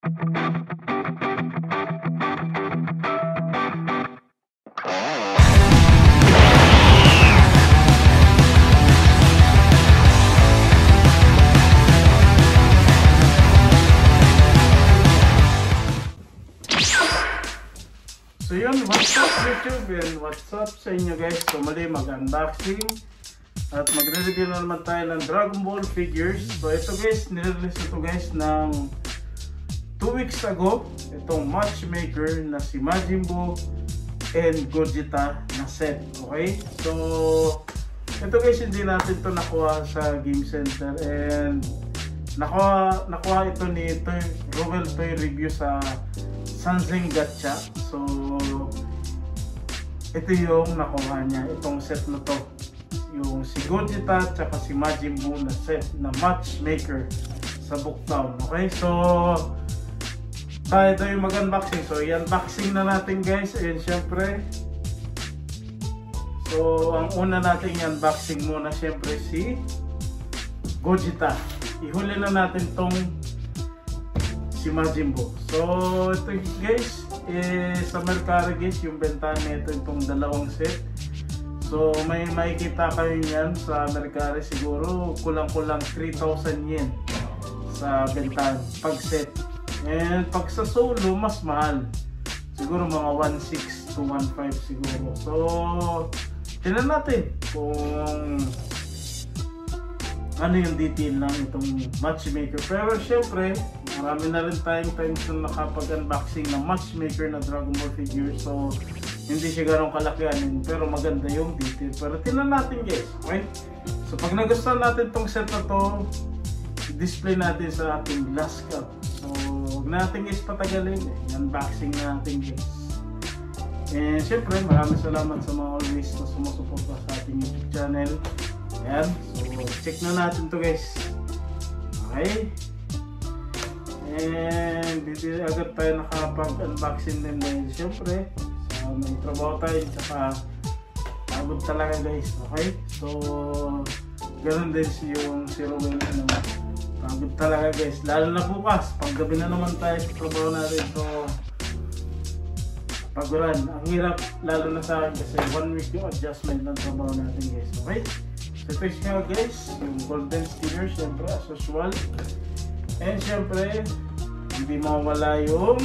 So yun, what's up YouTube and what's up sa inyo guys. So mali mag-unboxing at magre-review na naman tayo ng Dragon Ball figures. So ito guys, nirelease ito guys ng 2 weeks ago. Itong matchmaker na si Majin Buu and Gogeta na set. Okay, so ito guys, hindi natin ito nakuha sa Game Center and nakuha ito ni Roel Toy Review sa Sanzeng Gacha. So ito yung nakuha niya, itong set na to, yung si Gogeta at si Majin Buu na set na matchmaker sa Booktown. Okay, so ito yung mag-unboxing. So i-unboxing na natin guys. And syempre, so ang una natin i-unboxing muna syempre si Gogeta. Ihuli na natin tong si Majin Buu. So ito guys, sa Mercari guys, yung bentahan nito itong dalawang set. So may makikita kayo yan sa Mercari, siguro kulang-kulang 3,000 yen sa bentahan pag set. And pag sa solo, mas mahal. Siguro mga 1,600 to 1,500 siguro. So tingnan natin kung ano yung detail ng itong matchmaker. Pero syempre, marami na rin tayong times na nakapag-unboxing ng matchmaker na Dragon Ball figure. So hindi siya ganong kalakihan, pero maganda yung detail. Pero tingnan natin guys, okay? So pag nagustuhan natin tong set na to, display natin sa ating last cup. So huwag natin guys patagalin, unboxing natin guys. And syempre, maraming salamat sa mga always na sumusuporta sa ating YouTube channel. Ayan, so check na natin to guys. Okay, and dito agad tayo nakapag-unboxing din dahil syempre may trabaho tayo tsaka pagod talaga guys. Okay, so ganoon din yung si Roel, pagod talaga guys, lalo na bukas pag gabi na naman tayo sa trabaho natin. So paguran, ang hirap lalo na sa akin kasi 1 week yung adjustment ng trabaho natin guys. Okay, so ito nga guys, yung golden sticker syempre as usual. And syempre, hindi mawala yung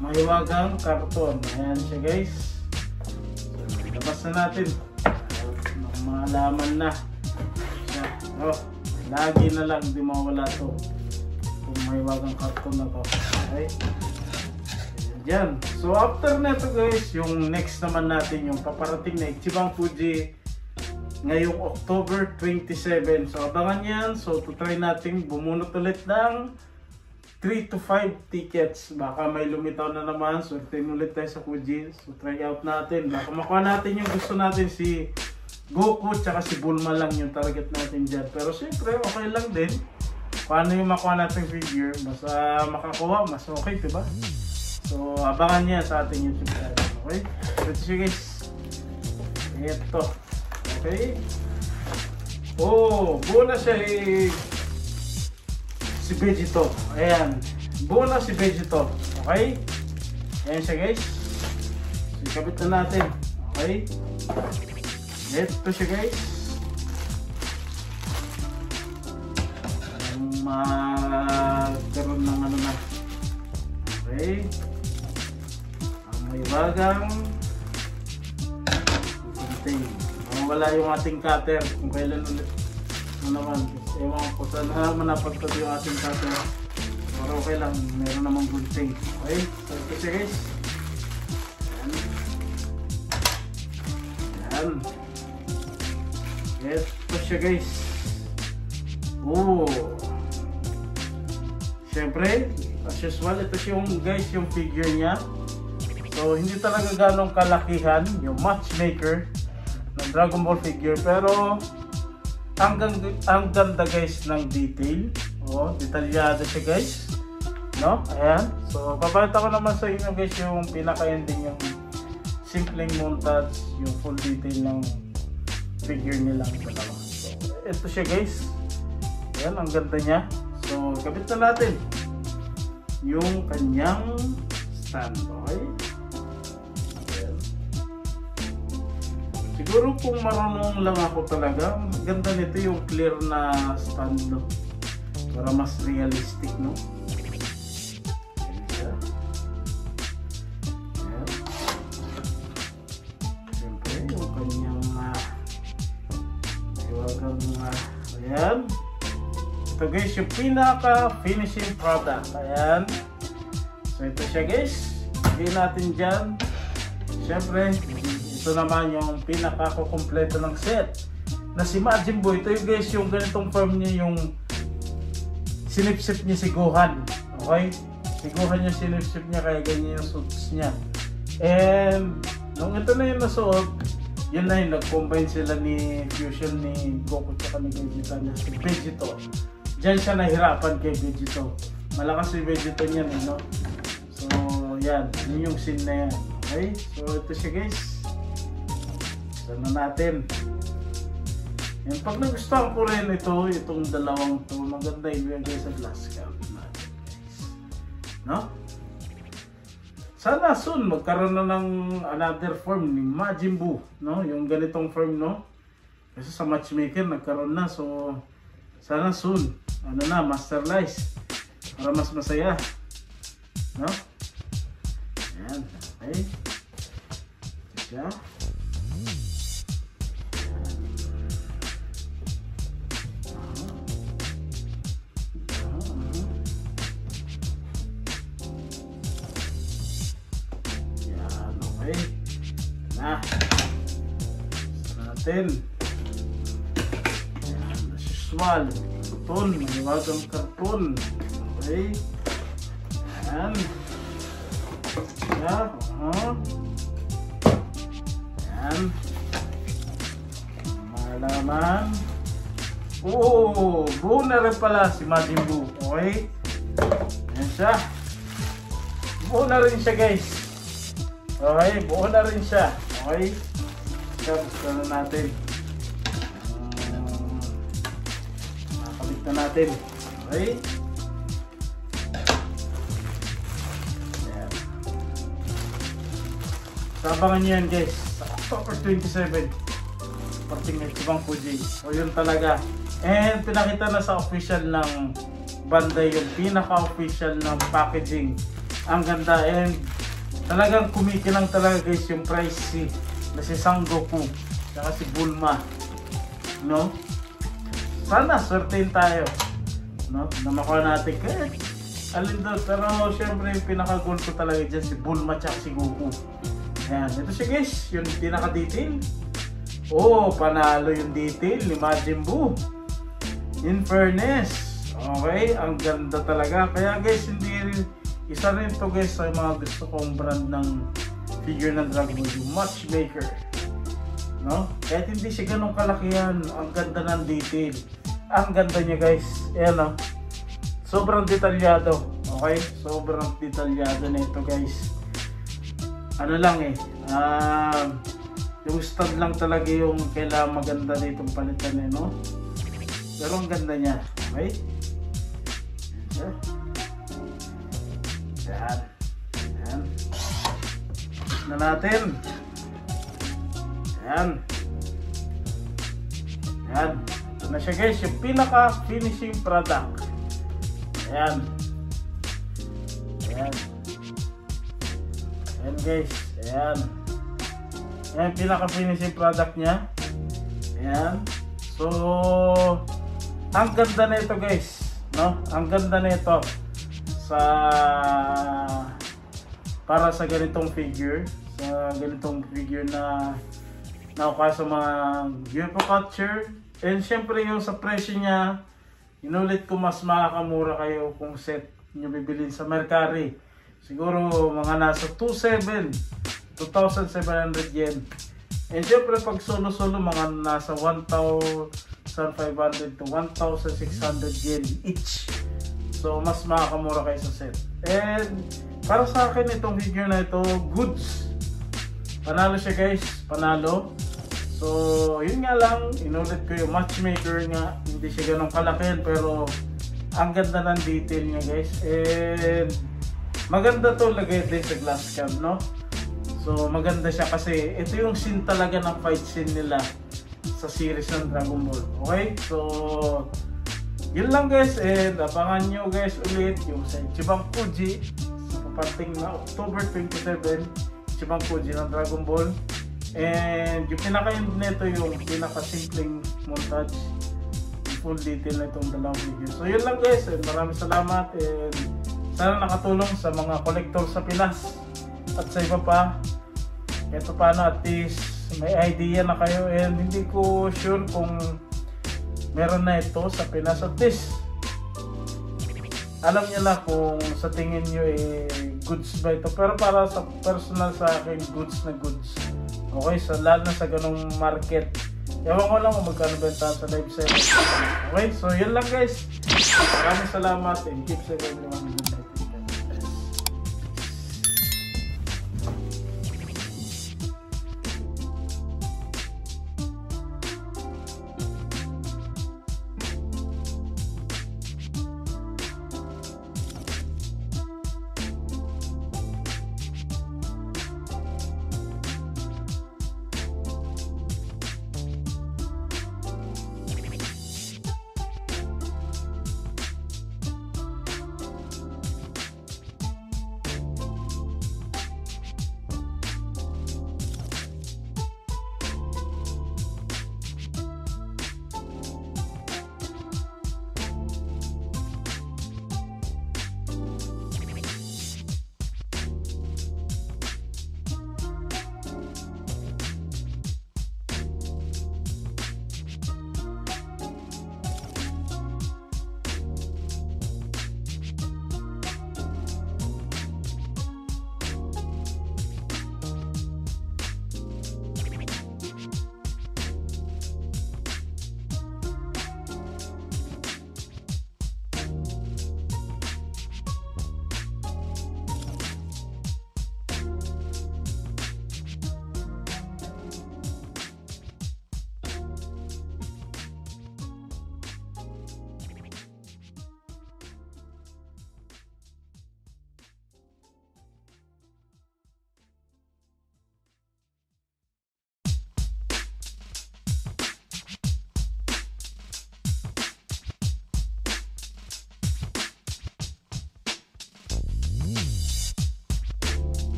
mahiwagang karton. Ayan siya guys. So, labas na natin. Malaman na. So, lagi na lang hindi mawala to. Yung mahiwagang karton na to. Okay? Ayan. So after na ito guys, yung next naman natin yung paparating na Ichiban Fuji ngayong October 27. So abangan yan. So try natin bumunot ulit ng 3 to 5 tickets. Baka may lumitaw na naman. So ulit tayo sa Fuji. So try out natin. Baka makuha natin yung gusto natin, si Goku tsaka si Bulma lang yung target natin dyan. Pero siyempre okay lang din. Paano yung makuha natin figure? Basta makakuha, mas okay, diba? So abangan niya sa ating YouTube channel. Okay? So guys, ito. Okay. Oh, buo na siya si Vegito. Ayan. Buo na si Vegito. Okay? Ayan siya guys. So, ikabit na natin. Okay? Ito siya guys. Magkaroon ng ano na. Okay? Ang may bagang contain. Wala yung ating cutter kung kailan ulit naman. Ewan ko saan naman napagtod yung ating cutter. Pero okay lang, meron namang good thing. Okay, so ito siya guys. Ayan. Ito siya guys. Oh, syempre as usual, ito siya yung guys, yung figure niya. So hindi talaga ganong kalakihan yung matchmaker ng Dragon Ball figure, pero ang ganda guys ng detail. Oh, detalyado siya guys, no? Ayan. So papakita ko naman sa inyo guys yung pinaka-ending, yung simpleng montage, yung full detail ng figure nila dalawa. So ito siya guys. Ayan, ang ganda niya. So kabit na natin. yung kanyang stand. Okay? Ayan. Siguro kung marunong lang ako talaga, ganda nito yung clear na stand, no? Para mas realistic, no? Ayan siya. Ayan. Siyempre yung kanyang ayan. Ito guys, yung pinaka finishing product. Ayan. So ito siya guys. Lagyan natin dyan. Siyempre, ito naman yung pinaka kukumpleto ng set na si Majin Buu. Ito yung guys, yung ganitong form niya, yung sinipsip niya si Gohan. Okay? Si Gohan yung sinipsip niya, kaya ganyan yung suits niya. And nung ito na yung nasuot, yun na yung nag-combine sila ni fusion ni Goku tsaka ni Vegeta niya, si Vegito. Diyan siya nahirapan kay Vegito. Malakas si Vegito niyan, no? So, yan. Yun yung scene na yan. Okay? So, ito siya guys. Sana natin. Yan. Pag nagustuhan ko rin ito, itong dalawang to, maganda ilagay sa glass cup natin guys. No? Sana soon magkaroon na ng another form ni Majin Buu, no? Yung ganitong form, no? Kasi sa matchmaker nagkaroon na, so sana soon, ano na, masterlize para mas masaya, no? Ayan, okay. Siya. Na natin. Ayan, as usual, karton, maniwagang karton. Okay. Ayan. Ayan. Ayan. Malaman. Oo, buo na rin pala si Majin Buu. Okay. Ayan siya. Buo na rin siya guys. Okay, buo na rin siya. Okay. Gusto na natin. Nakabit na natin. Okay. Ayan. Sabangan nyo yan guys. Sa October 27. Parting Ichiban Fuji. So yun talaga. And pinakita na sa official ng Bandai yung pinaka-official ng packaging. Ang ganda. And talagang kumikilang talaga guys yung price na si Sangoku saka si Bulma, no? Sana swertein tayo, no? Na makuha natin kahit alin doon. Pero syempre yung pinaka-goal ko talaga dyan si Bulma tsaka si Goku. Ayan, ito siya guys, yung pinaka-detail. Oh, panalo yung detail ni Majin Buu. In fairness, okay, ang ganda talaga. Kaya guys, hindi isa rin ito guys sa mga gusto kong brand ng figure ng Dragon Ball, yung Matchmaker, no? Kahit hindi siya ganun kalakihan, ang ganda ng detail. Ang ganda niya guys. Ayan, no? Sobrang detalyado. Okay? Sobrang detalyado na ito guys. Ano lang eh, yung stud lang talaga yung kailangan maganda na itong palitan eh, no? Pero ang ganda niya. Okay? Ayan. Ayan. Ayan. Na natin. Ayan. Ayan. Ito na siya guys, yung pinaka finishing product. Ayan. Ayan. Ayan guys. Ayan. Ayan, pinaka finishing product niya. Ayan. So, ang ganda na ito guys, no? Ang ganda na ito sa para sa ganitong figure, sa ganitong figure na nakuha sa mga UFO Catcher. And syempre yung sa presyo niya, inulit ko, mas makakamura kayo kung set nyo bibilin sa Mercari. Siguro mga nasa 2,700 yen. And syempre pag solo-solo, mga nasa 1,500 to 1,600 yen each. So mas makakamura kayo sa set. And para sa akin itong figure na ito, goods. Panalo siya guys, panalo. So yun nga lang, inulit ko yung Matchmaker nga, hindi siya ganun kalakihan, pero ang ganda ng detail niya guys, and maganda to lagay din sa glass cam, no? So maganda siya kasi ito yung scene talaga ng fight scene nila sa series ng Dragon Ball. Okay, so yun lang guys, and abangan nyo guys ulit yung sa Ichiban Kuji sa paparting na October 27, Ichiban Kuji ng Dragon Ball. And yung pinaka-end nito yung pinaka-simpleng montage, full detail na itong dalawang video. So yun lang guys, and maraming salamat, and sana nakatulong sa mga collector sa Pinas at sa iba pa. Ito paano, at least may idea na kayo, and hindi ko sure kung meron na ito sa Pinas. At least alam niyo na kung sa tingin nyo goods ba ito, pero para sa personal sa akin, goods na goods. Okay, so lalo na sa ganong market, ewan ko lang kung magkano benta sa live selling. Okay, so yun lang guys, maraming salamat, and keep safe everyone.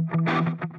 Good night.